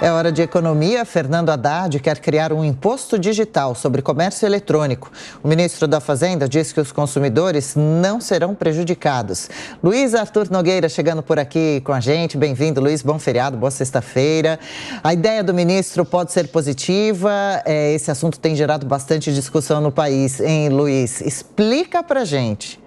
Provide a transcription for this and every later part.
É hora de economia. Fernando Haddad quer criar um imposto digital sobre comércio eletrônico. O ministro da Fazenda diz que os consumidores não serão prejudicados. Luiz Arthur Nogueira chegando por aqui com a gente. Bem-vindo, Luiz. Bom feriado, boa sexta-feira. A ideia do ministro pode ser positiva. Esse assunto tem gerado bastante discussão no país, hein, Luiz? Explica pra gente.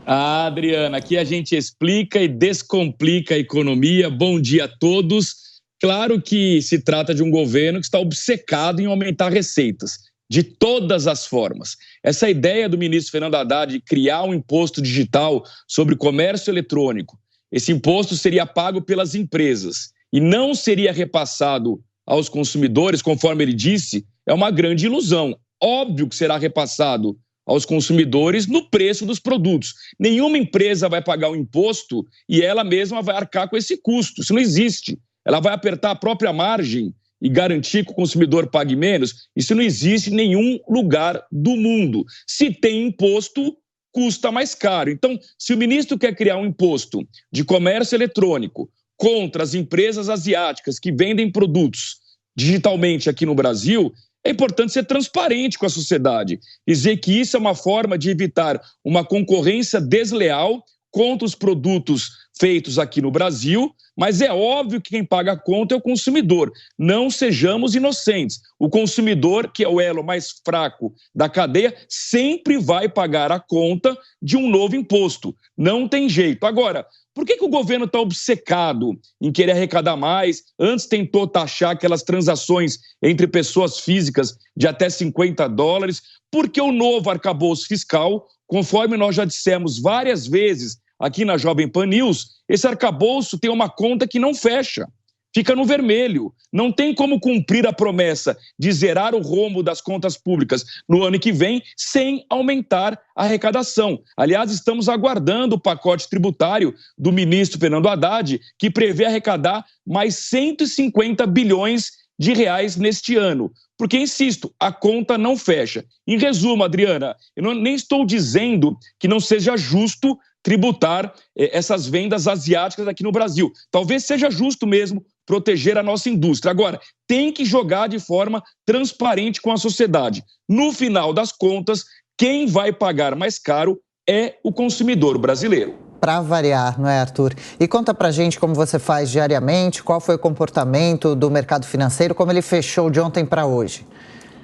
Adriana, aqui a gente explica e descomplica a economia. Bom dia a todos. Claro que se trata de um governo que está obcecado em aumentar receitas, de todas as formas. Essa ideia do ministro Fernando Haddad de criar um imposto digital sobre comércio eletrônico, esse imposto seria pago pelas empresas e não seria repassado aos consumidores, conforme ele disse, é uma grande ilusão. Óbvio que será repassado aos consumidores no preço dos produtos. Nenhuma empresa vai pagar o imposto e ela mesma vai arcar com esse custo. Isso não existe. Ela vai apertar a própria margem e garantir que o consumidor pague menos. Isso não existe em nenhum lugar do mundo. Se tem imposto, custa mais caro. Então, se o ministro quer criar um imposto de comércio eletrônico contra as empresas asiáticas que vendem produtos digitalmente aqui no Brasil, é importante ser transparente com a sociedade. Dizer que isso é uma forma de evitar uma concorrência desleal contra os produtos feitos aqui no Brasil, mas é óbvio que quem paga a conta é o consumidor. Não sejamos inocentes. O consumidor, que é o elo mais fraco da cadeia, sempre vai pagar a conta de um novo imposto. Não tem jeito. Agora, por que o governo está obcecado em querer arrecadar mais? Antes tentou taxar aquelas transações entre pessoas físicas de até $50. Porque o novo arcabouço fiscal, conforme nós já dissemos várias vezes aqui na Jovem Pan News, esse arcabouço tem uma conta que não fecha, fica no vermelho. Não tem como cumprir a promessa de zerar o rombo das contas públicas no ano que vem sem aumentar a arrecadação. Aliás, estamos aguardando o pacote tributário do ministro Fernando Haddad, que prevê arrecadar mais 150 bilhões de reais neste ano. Porque, insisto, a conta não fecha. Em resumo, Adriana, eu nem estou dizendo que não seja justo tributar essas vendas asiáticas aqui no Brasil. Talvez seja justo mesmo proteger a nossa indústria. Agora, tem que jogar de forma transparente com a sociedade. No final das contas, quem vai pagar mais caro é o consumidor brasileiro. Para variar, não é, Arthur? E conta pra gente como você faz diariamente, qual foi o comportamento do mercado financeiro, como ele fechou de ontem para hoje.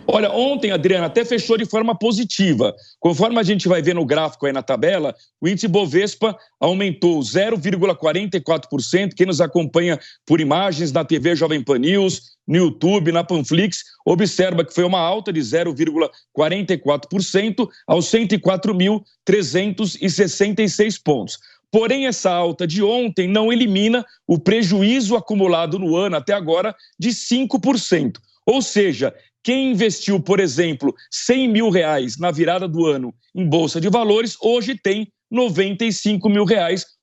Olha, ontem, Adriana, até fechou de forma positiva. Conforme a gente vai ver no gráfico aí na tabela, o índice Bovespa aumentou 0,44%. Quem nos acompanha por imagens na TV Jovem Pan News, no YouTube, na Panflix, observa que foi uma alta de 0,44% aos 104.366 pontos. Porém, essa alta de ontem não elimina o prejuízo acumulado no ano até agora de 5%. Ou seja, quem investiu, por exemplo, R$100 mil na virada do ano em Bolsa de Valores, hoje tem R$95 mil,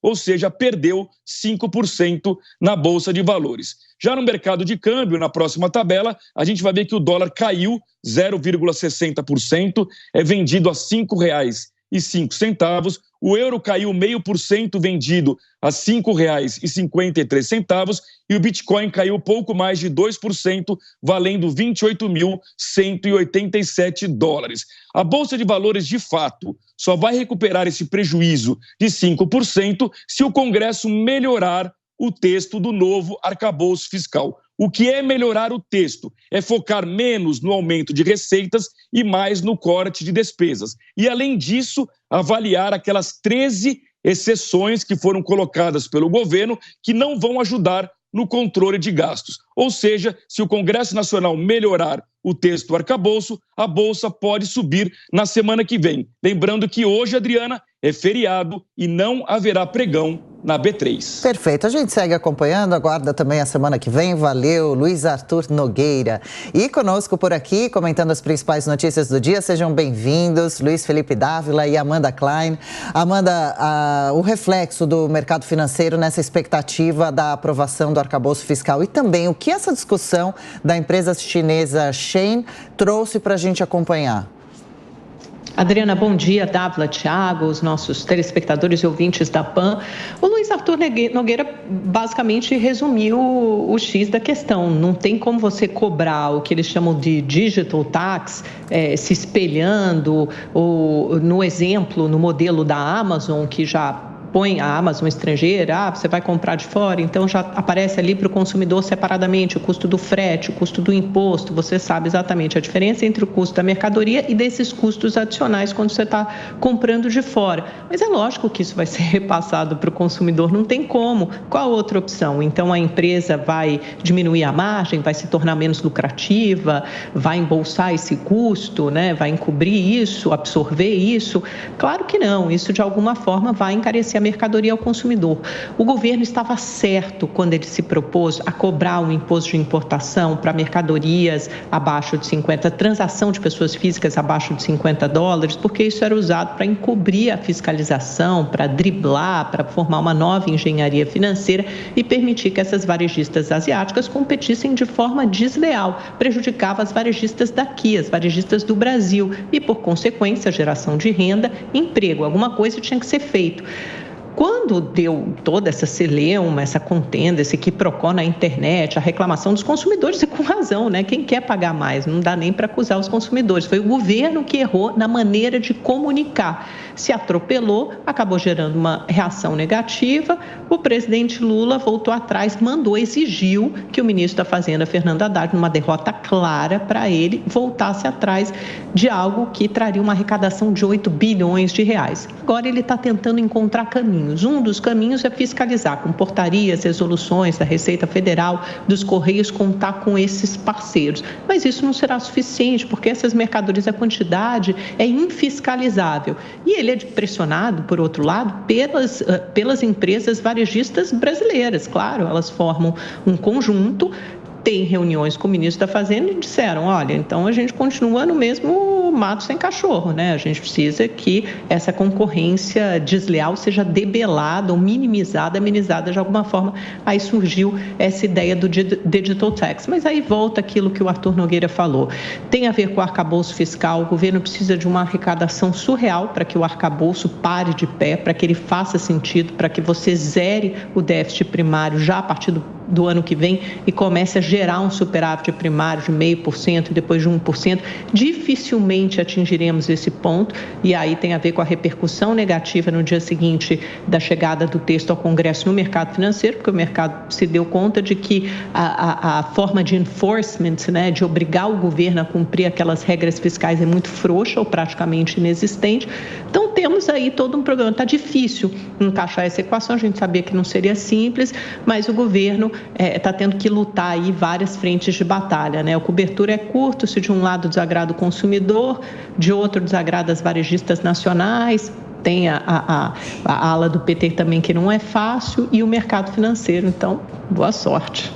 ou seja, perdeu 5% na Bolsa de Valores. Já no mercado de câmbio, na próxima tabela, a gente vai ver que o dólar caiu 0,60%, é vendido a R$5,05. O euro caiu 0,5%, vendido a R$ 5,53, e o Bitcoin caiu pouco mais de 2%, valendo $28.187. A Bolsa de Valores, de fato, só vai recuperar esse prejuízo de 5% se o Congresso melhorar o texto do novo arcabouço fiscal. O que é melhorar o texto? É focar menos no aumento de receitas e mais no corte de despesas. E, além disso, avaliar aquelas 13 exceções que foram colocadas pelo governo que não vão ajudar no controle de gastos. Ou seja, se o Congresso Nacional melhorar o texto do arcabouço, a Bolsa pode subir na semana que vem. Lembrando que hoje, Adriana, é feriado e não haverá pregão na B3. Perfeito, a gente segue acompanhando, aguarda também a semana que vem. Valeu, Luiz Arthur Nogueira. E conosco por aqui, comentando as principais notícias do dia, sejam bem-vindos, Luiz Felipe Dávila e Amanda Klein. Amanda, o reflexo do mercado financeiro nessa expectativa da aprovação do arcabouço fiscal e também o que essa discussão da empresa chinesa Shein trouxe para a gente acompanhar. Adriana, bom dia. Dávila, Thiago, os nossos telespectadores e ouvintes da PAN. O Luiz Arthur Nogueira basicamente resumiu o X da questão. Não tem como você cobrar o que eles chamam de digital tax, se espelhando no exemplo, no modelo da Amazon, que já põe a Amazon estrangeira, você vai comprar de fora, então já aparece ali para o consumidor separadamente o custo do frete, o custo do imposto, você sabe exatamente a diferença entre o custo da mercadoria e desses custos adicionais quando você está comprando de fora. Mas é lógico que isso vai ser repassado para o consumidor, não tem como. Qual a outra opção? Então a empresa vai diminuir a margem, vai se tornar menos lucrativa, vai embolsar esse custo, né? Vai encobrir isso, absorver isso? Claro que não, isso de alguma forma vai encarecer a mercadoria ao consumidor. O governo estava certo quando ele se propôs a cobrar um imposto de importação para mercadorias abaixo de 50, transação de pessoas físicas abaixo de $50, porque isso era usado para encobrir a fiscalização, para driblar, para formar uma nova engenharia financeira e permitir que essas varejistas asiáticas competissem de forma desleal, prejudicava as varejistas daqui, as varejistas do Brasil e, por consequência, a geração de renda, emprego, alguma coisa tinha que ser feito. Quando deu toda essa celeuma, essa contenda, esse quiprocó na internet, a reclamação dos consumidores, e com razão, né? Quem quer pagar mais? Não dá nem para acusar os consumidores. Foi o governo que errou na maneira de comunicar. Se atropelou, acabou gerando uma reação negativa. O presidente Lula voltou atrás, exigiu que o ministro da Fazenda, Fernando Haddad, numa derrota clara para ele, voltasse atrás de algo que traria uma arrecadação de 8 bilhões de reais. Agora ele está tentando encontrar caminhos. Um dos caminhos é fiscalizar com portarias, resoluções da Receita Federal, dos Correios, contar com esses parceiros. Mas isso não será suficiente, porque essas mercadorias, a quantidade é infiscalizável. E ele é pressionado, por outro lado, pelas empresas varejistas brasileiras. Claro, elas formam um conjunto, tem reuniões com o ministro da Fazenda e disseram, olha, então a gente continua no mesmo mato sem cachorro, né? A gente precisa que essa concorrência desleal seja debelada ou minimizada, amenizada de alguma forma. Aí surgiu essa ideia do digital tax. Mas aí volta aquilo que o Arthur Nogueira falou. Tem a ver com o arcabouço fiscal, o governo precisa de uma arrecadação surreal para que o arcabouço pare de pé, para que ele faça sentido, para que você zere o déficit primário já a partir do ano que vem e comece a gerar um superávit primário de 0,5% e depois de 1%, dificilmente atingiremos esse ponto, e aí tem a ver com a repercussão negativa no dia seguinte da chegada do texto ao Congresso no mercado financeiro, porque o mercado se deu conta de que a forma de enforcement, né, de obrigar o governo a cumprir aquelas regras fiscais é muito frouxa ou praticamente inexistente. Então temos aí todo um problema. Está difícil encaixar essa equação, a gente sabia que não seria simples, mas o governo está tendo que lutar aí várias frentes de batalha, né? A cobertura é curta, se de um lado desagrada o consumidor, de outro desagrada as varejistas nacionais, tem a ala do PT também que não é fácil e o mercado financeiro, então boa sorte.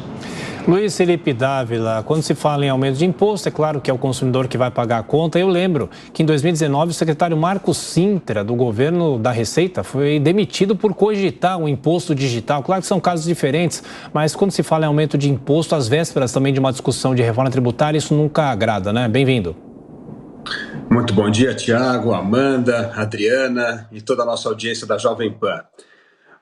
Luiz Felipe Dávila, quando se fala em aumento de imposto, é claro que é o consumidor que vai pagar a conta. Eu lembro que em 2019 o secretário Marcos Sintra, do governo da Receita, foi demitido por cogitar um imposto digital. Claro que são casos diferentes, mas quando se fala em aumento de imposto, às vésperas também de uma discussão de reforma tributária, isso nunca agrada, né? Bem-vindo. Muito bom dia, Thiago, Amanda, Adriana e toda a nossa audiência da Jovem Pan.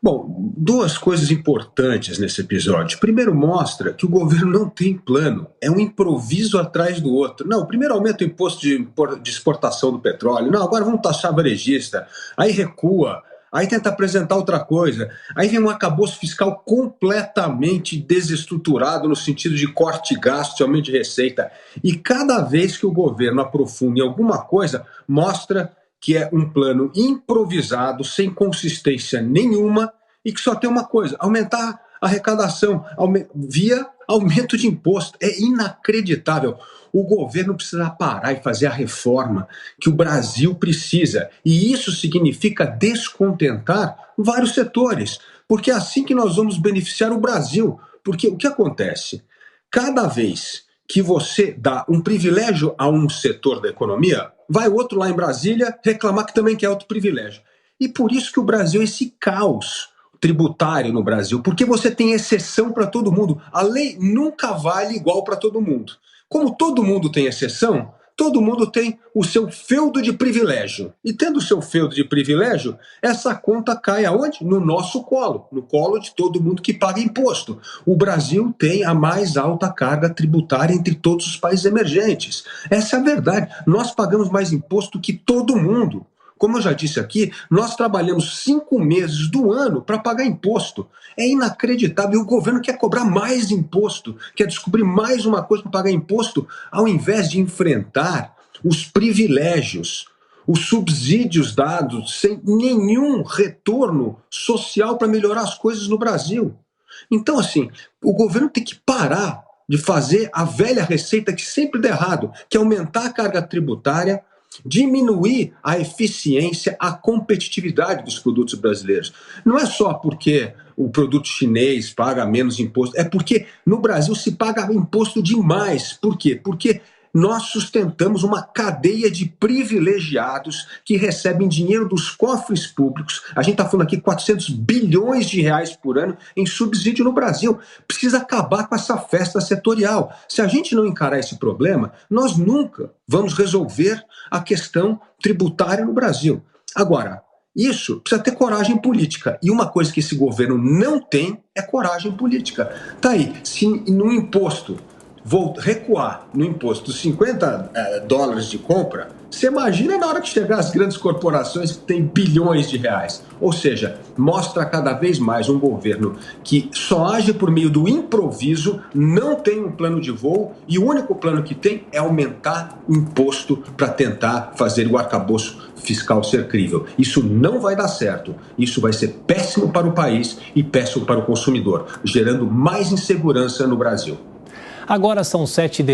Bom, duas coisas importantes nesse episódio. Primeiro, mostra que o governo não tem plano, é um improviso atrás do outro. Não, primeiro aumenta o imposto de exportação do petróleo, não, agora vamos taxar varejista, aí recua, aí tenta apresentar outra coisa, aí vem um arcabouço fiscal completamente desestruturado no sentido de corte de gastos e aumento de receita. E cada vez que o governo aprofunda em alguma coisa, mostra que é um plano improvisado, sem consistência nenhuma, e que só tem uma coisa, aumentar a arrecadação via aumento de imposto. É inacreditável. O governo precisa parar e fazer a reforma que o Brasil precisa. E isso significa descontentar vários setores, porque é assim que nós vamos beneficiar o Brasil. Porque o que acontece? Cada vez que você dá um privilégio a um setor da economia, vai outro lá em Brasília reclamar que também quer outro privilégio. E por isso que o Brasil é esse caos tributário no Brasil, porque você tem exceção para todo mundo. A lei nunca vale igual para todo mundo. Como todo mundo tem exceção, todo mundo tem o seu feudo de privilégio. E tendo o seu feudo de privilégio, essa conta cai aonde? No nosso colo, no colo de todo mundo que paga imposto. O Brasil tem a mais alta carga tributária entre todos os países emergentes. Essa é a verdade. Nós pagamos mais imposto que todo mundo. Como eu já disse aqui, nós trabalhamos 5 meses do ano para pagar imposto. É inacreditável. E o governo quer cobrar mais imposto, quer descobrir mais uma coisa para pagar imposto, ao invés de enfrentar os privilégios, os subsídios dados sem nenhum retorno social para melhorar as coisas no Brasil. Então, assim, o governo tem que parar de fazer a velha receita que sempre dá errado, que é aumentar a carga tributária, diminuir a eficiência, a competitividade dos produtos brasileiros. Não é só porque o produto chinês paga menos imposto, é porque no Brasil se paga imposto demais. Por quê? Porque nós sustentamos uma cadeia de privilegiados que recebem dinheiro dos cofres públicos. A gente está falando aqui 400 bilhões de reais por ano em subsídio no Brasil. Precisa acabar com essa festa setorial. Se a gente não encarar esse problema, nós nunca vamos resolver a questão tributária no Brasil. Agora, isso precisa ter coragem política. E uma coisa que esse governo não tem é coragem política. Tá aí, se no imposto vou recuar no imposto dos $50 de compra, você imagina na hora que chegar as grandes corporações que têm bilhões de reais. Ou seja, mostra cada vez mais um governo que só age por meio do improviso, não tem um plano de voo e o único plano que tem é aumentar imposto para tentar fazer o arcabouço fiscal ser crível. Isso não vai dar certo. Isso vai ser péssimo para o país e péssimo para o consumidor, gerando mais insegurança no Brasil. Agora são 7h.